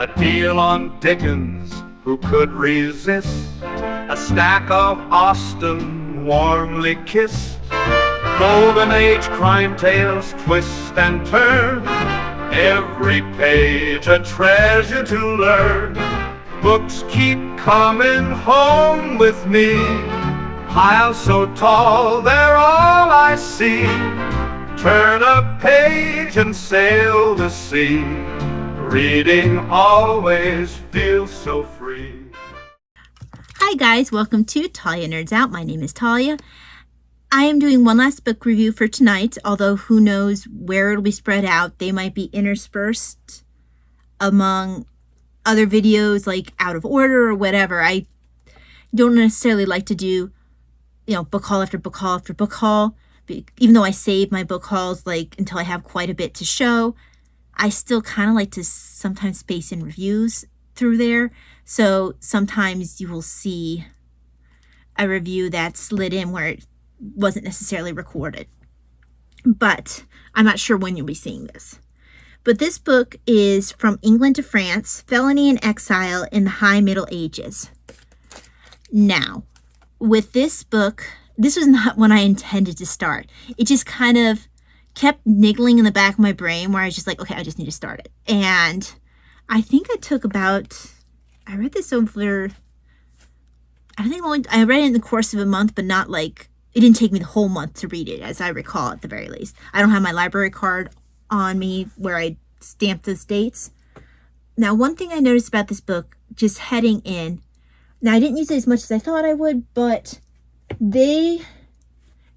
A deal on Dickens, who could resist? A stack of Austen, warmly kissed. Golden Age crime tales twist and turn, every page a treasure to learn. Books keep coming home with me, piles so tall they're all I see. Turn a page and sail the sea, reading always feels so free. Hi guys, welcome to Talia Nerds Out. My name is Talia. I am doing one last book review for tonight, although who knows where it'll be spread out. They might be interspersed among other videos, like out of order or whatever. I don't necessarily like to do, book haul after book haul after book haul. Even though I save my book hauls until I have quite a bit to show, I still kind of like to sometimes space in reviews through there. So sometimes you will see a review that slid in where it wasn't necessarily recorded. But I'm not sure when you'll be seeing this. But this book is From England to France, Felony and Exile in the High Middle Ages. Now, with this book, this was not one I intended to start. It just kind of kept niggling in the back of my brain where I was just like, okay, I just need to start it. And I think I took I read this over, I read it in the course of a month, but not it didn't take me the whole month to read it, as I recall at the very least. I don't have my library card on me where I stamped those dates. Now, one thing I noticed about this book, just heading in, now I didn't use it as much as I thought I would, but they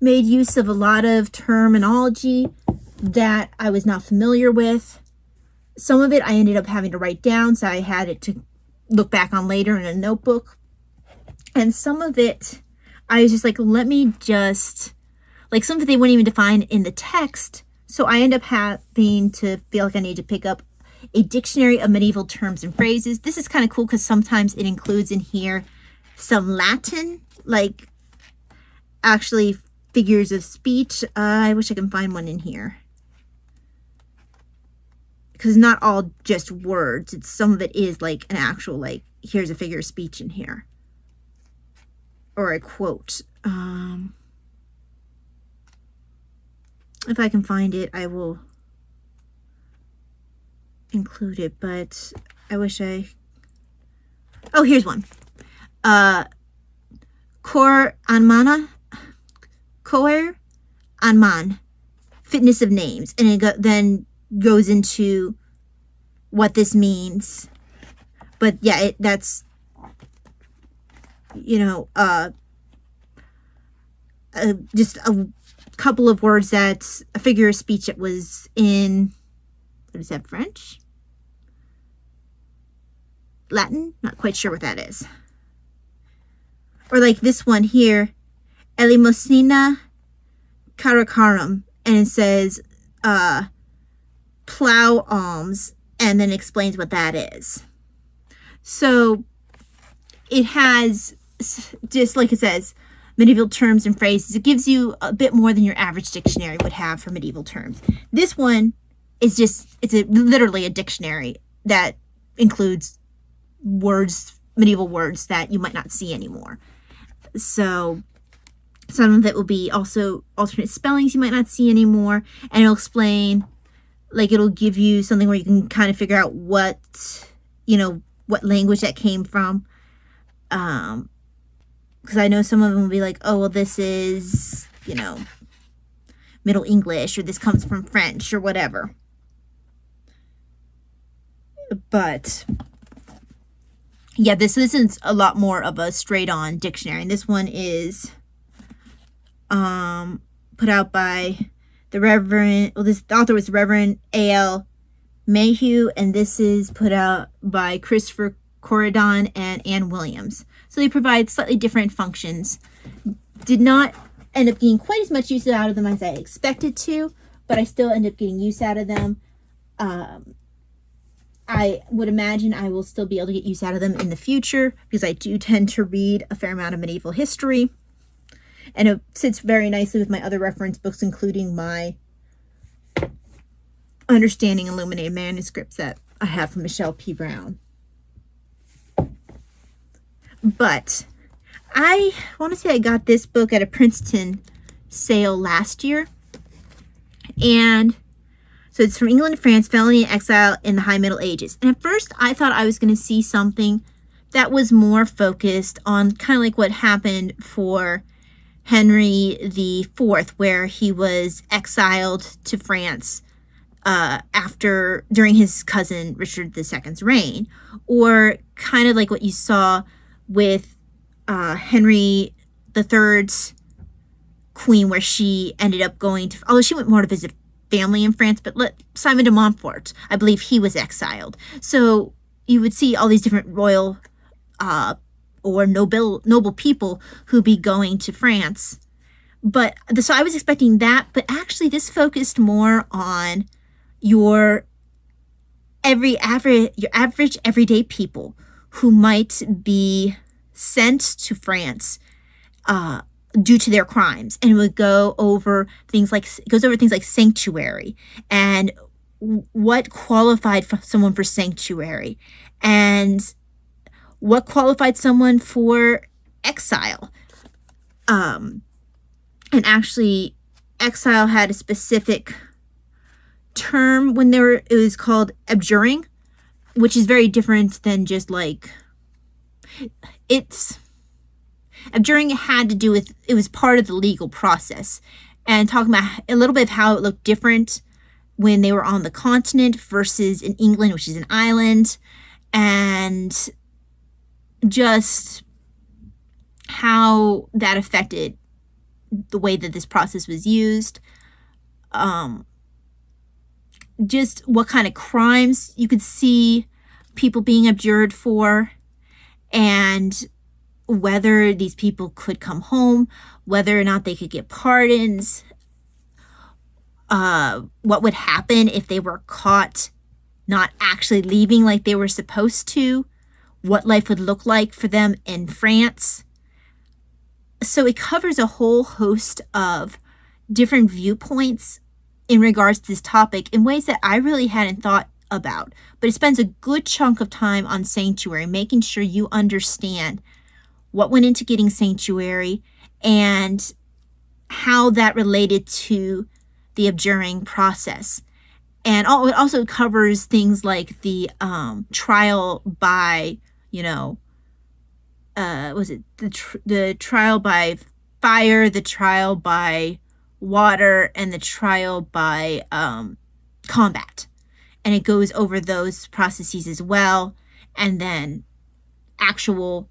made use of a lot of terminology that I was not familiar with. Some of it I ended up having to write down, so I had it to look back on later in a notebook. And some of it, I was just let me just, some of it they wouldn't even define in the text. So I end up having to feel like I need to pick up a dictionary of medieval terms and phrases. This is kind of cool because sometimes it includes in here some Latin, actually figures of speech. I wish I could find one in here, because not all just words. Some of it is an actual, here's a figure of speech in here, or a quote. If I can find it, I will include it, but I wish oh, here's one. Cor anmana, coer anman, fitness of names, and it then goes into what this means. But yeah, that's just a couple of words that's a figure of speech that was in, what is that, French? Latin? Not quite sure what that is. Or this one here, Elemosina Caracarum, and it says plow alms, and then explains what that is. So it has, just like it says, medieval terms and phrases. It gives you a bit more than your average dictionary would have for medieval terms. This one is literally a dictionary that includes words, medieval words that you might not see anymore. So some of it will be also alternate spellings you might not see anymore, and it'll explain, it'll give you something where you can kind of figure out what language that came from. Because I know some of them will be oh, well, this is, Middle English, or this comes from French, or whatever. But yeah, this isn't a lot more of a straight-on dictionary. And this one is put out by the author was Reverend A.L. Mayhew, and this is put out by Christopher Corridon and Ann Williams. So they provide slightly different functions. Did not end up getting quite as much use out of them as I expected to, but I still end up getting use out of them. I would imagine I will still be able to get use out of them in the future, because I do tend to read a fair amount of medieval history. And it sits very nicely with my other reference books, including my Understanding Illuminated Manuscripts that I have from Michelle P. Brown. But I want to say I got this book at a Princeton sale last year. And so it's from England to France, Felony and Exile in the High Middle Ages. And at first I thought I was going to see something that was more focused on kind of like what happened for Henry IV, where he was exiled to France during his cousin Richard II's reign, or kind of like what you saw with Henry III's queen, where she ended up going to, although she went more to visit family in France, but Simon de Montfort, I believe he was exiled. So you would see all these different royal or noble people who be going to France. But so I was expecting that, but actually this focused more on your average everyday people who might be sent to France due to their crimes, and it would go over things like sanctuary and what qualified someone for sanctuary and what qualified someone for exile. And actually, exile had a specific term when it was called abjuring, which is very different than just like abjuring had to do with, it was part of the legal process, and talking about a little bit of how it looked different when they were on the continent versus in England, which is an island, and just how that affected the way that this process was used. Just what kind of crimes you could see people being abjured for, and whether these people could come home, whether or not they could get pardons, what would happen if they were caught not actually leaving like they were supposed to, what life would look like for them in France. So it covers a whole host of different viewpoints in regards to this topic in ways that I really hadn't thought about. But it spends a good chunk of time on sanctuary, making sure you understand what went into getting sanctuary and how that related to the abjuring process. And it also covers things like the trial by, was it the trial by fire, the trial by water, and the trial by combat. And it goes over those processes as well. And then actual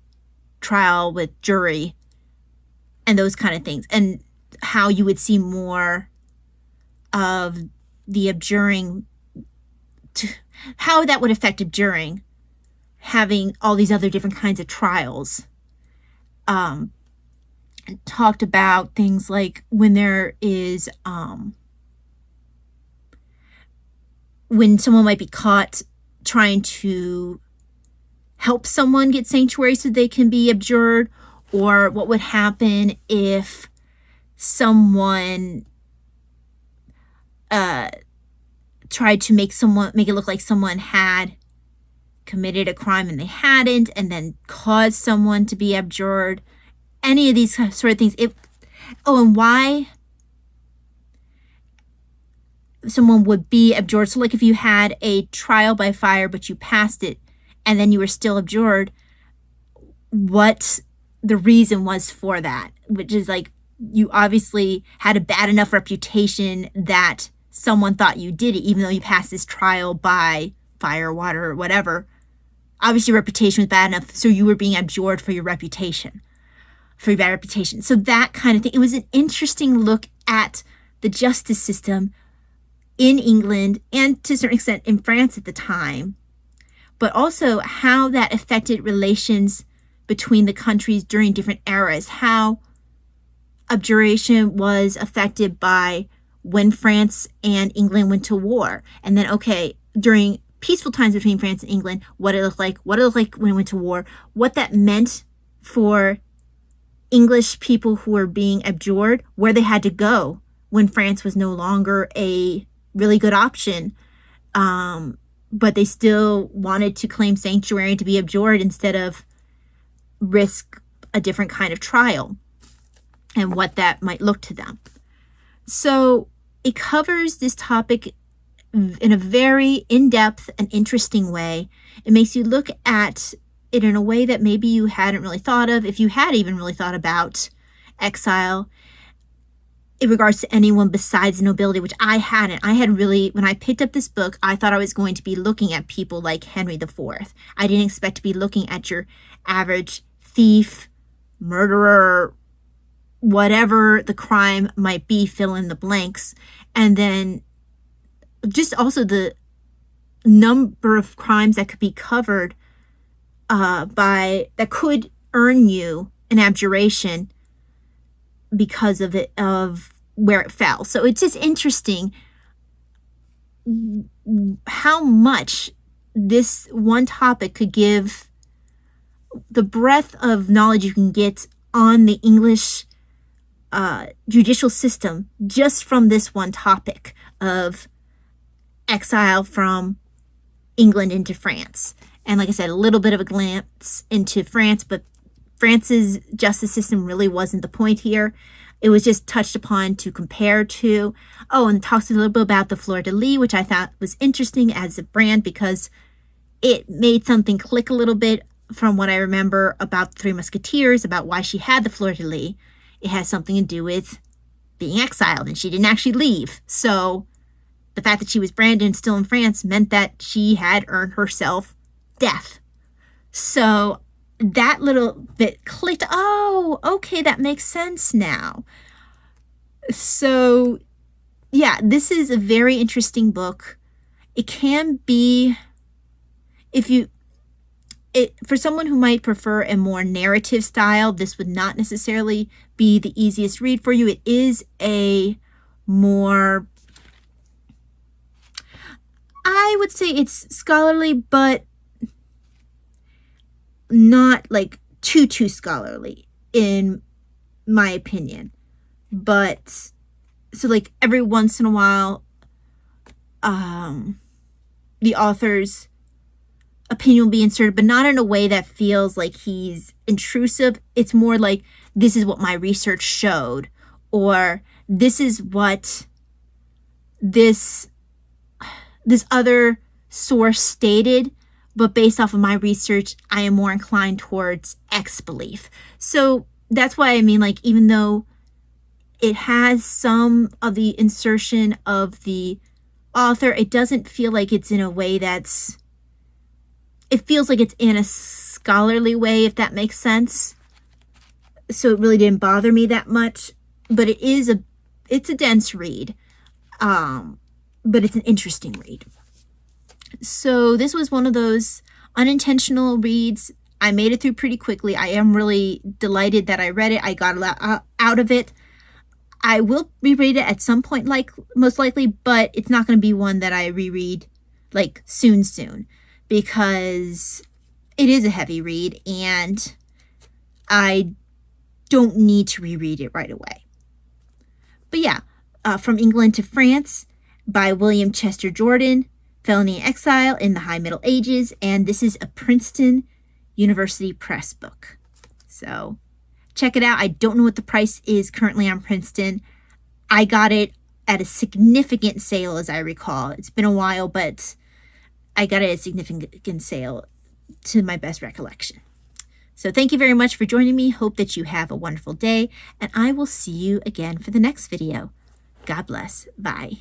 trial with jury and those kind of things. And how you would see more of the abjuring, how that would affect abjuring, having all these other different kinds of trials. Talked about things like when there is, when someone might be caught trying to help someone get sanctuary so they can be abjured, or what would happen if someone tried to make it look like someone had committed a crime and they hadn't, and then caused someone to be abjured. Any of these sort of things. And why someone would be abjured. So like if you had a trial by fire but you passed it and then you were still abjured, what the reason was for that, which is like you obviously had a bad enough reputation that someone thought you did it, even though you passed this trial by fire, water, or whatever. Obviously your reputation was bad enough, so you were being abjured for your reputation, for your bad reputation. So that kind of thing. It was an interesting look at the justice system in England and to a certain extent in France at the time, but also how that affected relations between the countries during different eras, how abjuration was affected by when France and England went to war. And then, okay, during peaceful times between France and England, what it looked like when it went to war, what that meant for English people who were being abjured, where they had to go when France was no longer a really good option but they still wanted to claim sanctuary to be abjured instead of risk a different kind of trial and what that might look to them. So it covers this topic in a very in-depth and interesting way. It makes you look at it in a way that maybe you hadn't really thought of, if you had even really thought about exile in regards to anyone besides the nobility, which I hadn't. I had really, when I picked up this book, I thought I was going to be looking at people like Henry IV. I didn't expect to be looking at your average thief, murderer, whatever the crime might be, fill in the blanks. And then just also the number of crimes that could be covered that could earn you an abjuration because of it, of where it fell. So it's just interesting how much this one topic could give, the breadth of knowledge you can get on the English judicial system just from this one topic of exile from England into France. And like I said, a little bit of a glance into France, but France's justice system really wasn't the point here. It was just touched upon to compare to. Oh, and it talks a little bit about the fleur-de-lis, which I thought was interesting as a brand because it made something click a little bit from what I remember about the Three Musketeers, about why she had the fleur-de-lis. It has something to do with being exiled, and she didn't actually leave. So the fact that she was branded and still in France meant that she had earned herself death. So that little bit clicked. Oh, okay, that makes sense now. So yeah, this is a very interesting book. It can be, for someone who might prefer a more narrative style, this would not necessarily be the easiest read for you. It is a more, I would say it's scholarly, but not like too scholarly in my opinion. But so like every once in a while, the author's opinion will be inserted, but not in a way that feels like he's intrusive. It's more like, this is what my research showed, or this is what this other source stated, but based off of my research, I am more inclined towards X belief. So that's why I mean, like, even though it has some of the insertion of the author, it doesn't feel like it's in a way that's, it feels like it's in a scholarly way, if that makes sense. So it really didn't bother me that much, but it's a dense read, but it's an interesting read. So this was one of those unintentional reads. I made it through pretty quickly. I am really delighted that I read it. I got a lot out of it. I will reread it at some point, most likely, but it's not going to be one that I reread like soon, because it is a heavy read and I don't need to reread it right away. But yeah, From England to France by William Chester Jordan, Felony and Exile in the High Middle Ages, and this is a Princeton University Press book. So check it out. I don't know what the price is currently on Princeton. I got it at a significant sale, as I recall. It's been a while, but I got it at a significant sale to my best recollection. So thank you very much for joining me. Hope that you have a wonderful day, and I will see you again for the next video. God bless. Bye.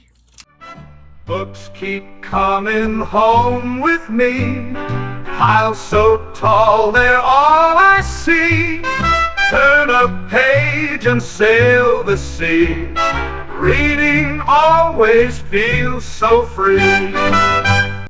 Books keep coming home with me, piles so tall they're all I see. Turn a page and sail the sea, reading always feels so free.